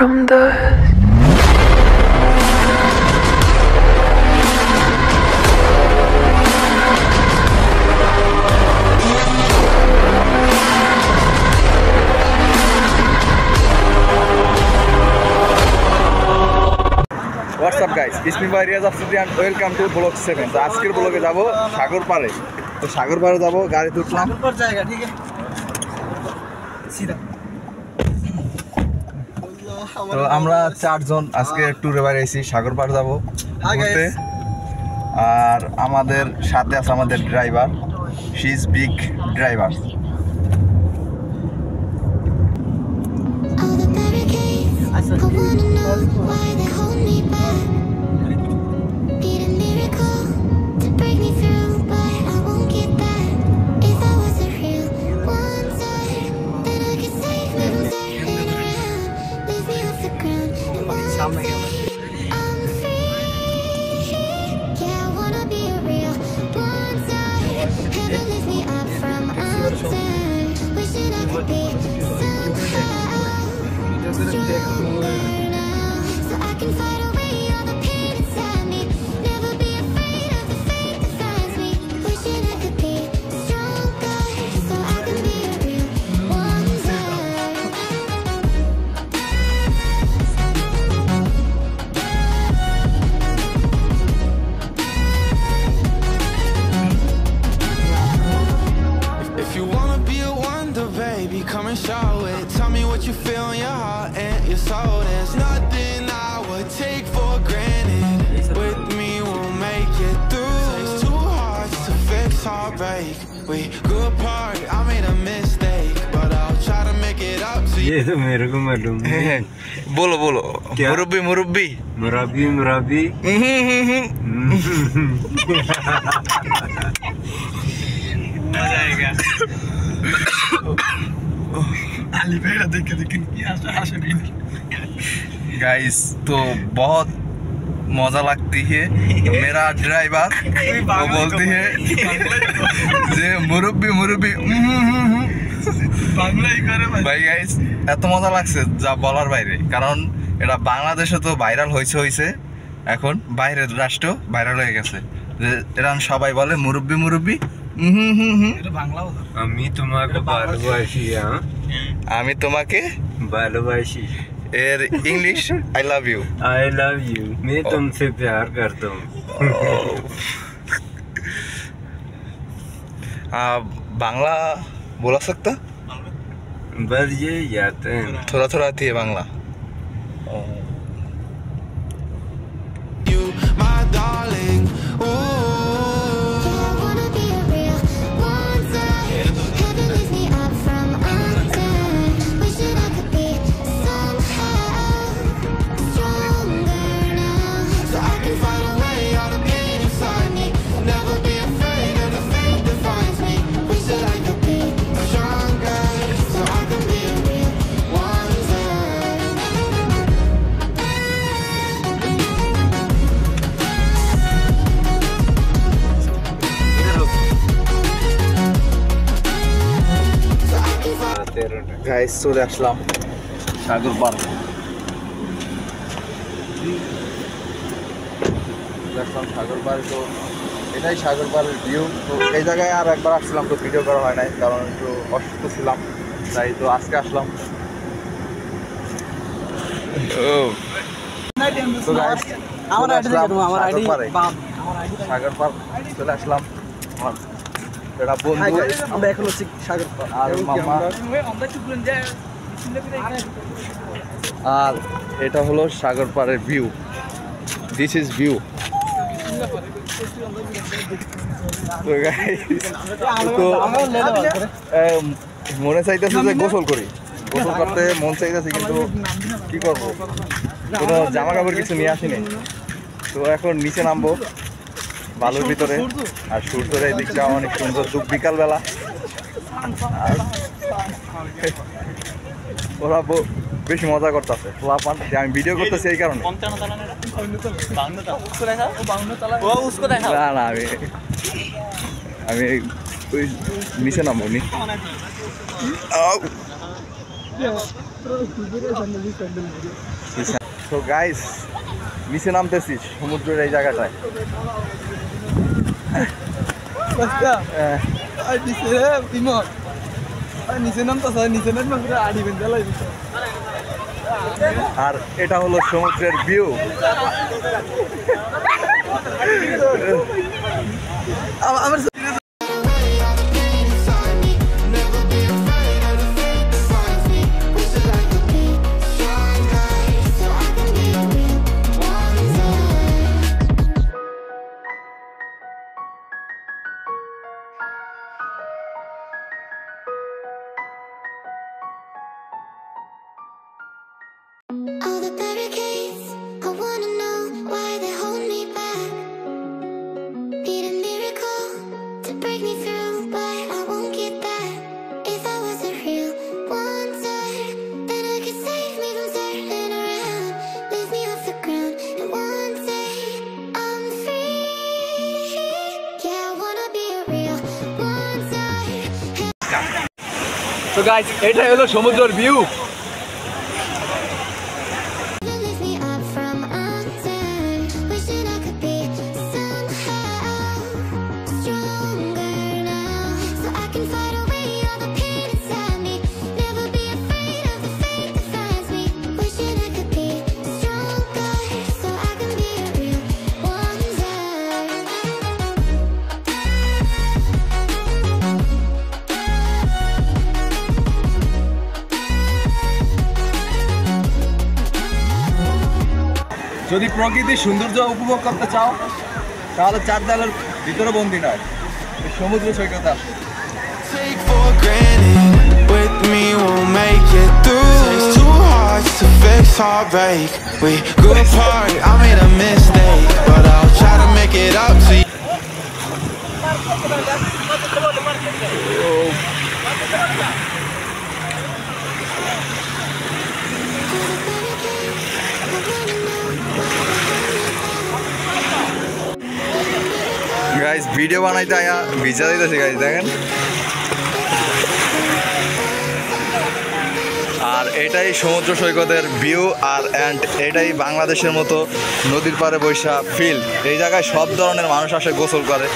from dust. What's up guys? It's me by Riyaz Afsidi and welcome to Vlog 7. তো আজকের ব্লগে যাব সাগর পাড়ে। তো সাগর পাড়ে যাব, গাড়ি তুললাম। সাগর পাড় জায়গা ঠিক আছে। সিধা। তো আমরা চারজন আজকে ট্যুরে বাইরে আইছি, সাগর পাড় যাব ঘুরতে। আর আমাদের সাথে আছে আমাদের driver, she is big driver. Come and show it. Tell me what you feel in your heart and your soul. There's nothing I would take for granted. With me, we'll make it through. It's two hearts to fix heartbreak. We grew apart, I made a mistake, but I'll try to make it up to you. ये तो मेरे को मालूम है। बोलो बोलो। मुरब्बी मुरब्बी मुरब्बी मुरब्बी मजा आएगा। गाइस तो बहुत मजा लगती है। मेरा ड्राइवर वो बोलती है যে মুরব্বি মুরব্বি ভাই গাইস এত মজা লাগছে যা বলার বাইরে, কারণ এটা বাংলাদেশে তো ভাইরাল হয়েছে এখন বাইরের রাষ্ট্র ভাইরাল হয়ে গেছে। এরা সবাই বলে মুরব্বি মুরব্বি। আমি তোমাকে ভালোবাসি। আমি তোমাকে ভালোবাসি। এর English I love you. I love you. मैं तुमसे प्यार करता हूँ। बांग्ला बोला सकता? बस ये याद है, थोड़ा थोड़ा आती है Bangla. You, my darling. Guys চলে আসলাম সাগর পাড়। সাগর পাড়ে তো এটাই সাগর পাড়ের ভিউ। তো এই জায়গায় আর একবার আসছিলাম, তো ভিডিও করা হয় নাই কারণ একটু অসুস্থ ছিলাম, তাই তো আজকে আসলাম। সাগর পাড় চলে আসলাম। এটা বন্ধু, আমরা এখন হচ্ছে সাগর পাড় আর মামা, আর এটা হলো সাগর পাড়ের ভিউ। This is view. তো মনে চাইতেছে যে গোসল করি, গোসল করতে মন চাইতেছে, কিন্তু কি করবো, কোনো জামা কাপড় কিছু নিয়ে আসিনি। তো এখন নিচে নামবো বালুর ভিতরে, আর সূর্যের এই দিকটা অনেক সুন্দর বিকালবেলা। আর ওরা বেশি মজা করতেছে, আমি ভিডিও করতেছি এই কারণে। না না আমি ওই নিচে নামবো নি। তো গাইস নিচে নামতেছি সমুদ্রের এই জায়গাটায়। আর এটা হলো সমুদ্রের view. All the barricades, I wanna know why they hold me back. Need a miracle to break me through, but I won't get that. If I wasn't real wonder, then I could save me from turning around. Lift me off the ground, and one day I'm free. Yeah, I wanna be a real wonder. তো guys এটাই হলো সমুদ্রের view. Lift me up from under. Wishing I could be somehow stronger now, so I can fight away all the pain inside me. Never be afraid of the fate that finds me. Wishing I could be stronger, so I can be a real wonder. যদি প্রকৃতির সৌন্দর্য উপভোগ করতে চাও তাহলে চার দেয়ালের ভিতরে বন্দি নয়, সমুদ্র সৈকতে আসো। Take for granted, with me we'll make it through. Takes two hearts to fix heartbreak. We grew apart, I made a mistake, but I'll try to make it up to you. Guys video বানাইতে আয়া ভিজা দিতেছে guys দেখেন। আর এটাই সমুদ্র সৈকতের view R and এটাই বাংলাদেশের মতো নদীর পাড়ে বৈশা ফিল। এই জায়গায় সব ধরনের মানুষ আসে গোসল করে।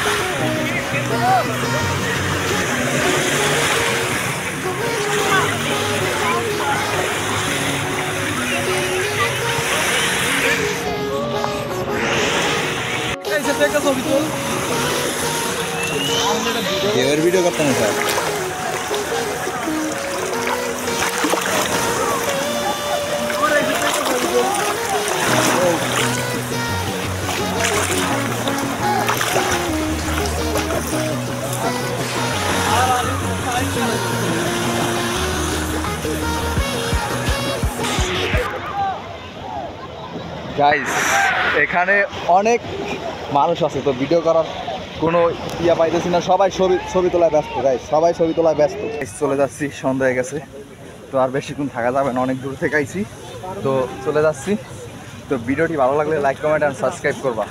এর ভিডিও করতে না স্যার। গাইস এখানে অনেক মানুষ আছে, তো ভিডিও করার কোনো ইয়া পাইতেছি না, সবাই ছবি তোলায় ব্যস্ত। গাইস সবাই ছবি তোলায় ব্যস্ত। চলে যাচ্ছি, সন্ধ্যা হয়ে গেছে, তো আর বেশিক্ষণ থাকা যাবে না, অনেক দূর থেকে আইছি, তো চলে যাচ্ছি। তো ভিডিওটি ভালো লাগলে লাইক কমেন্ট অ্যান্ড সাবস্ক্রাইব করবা।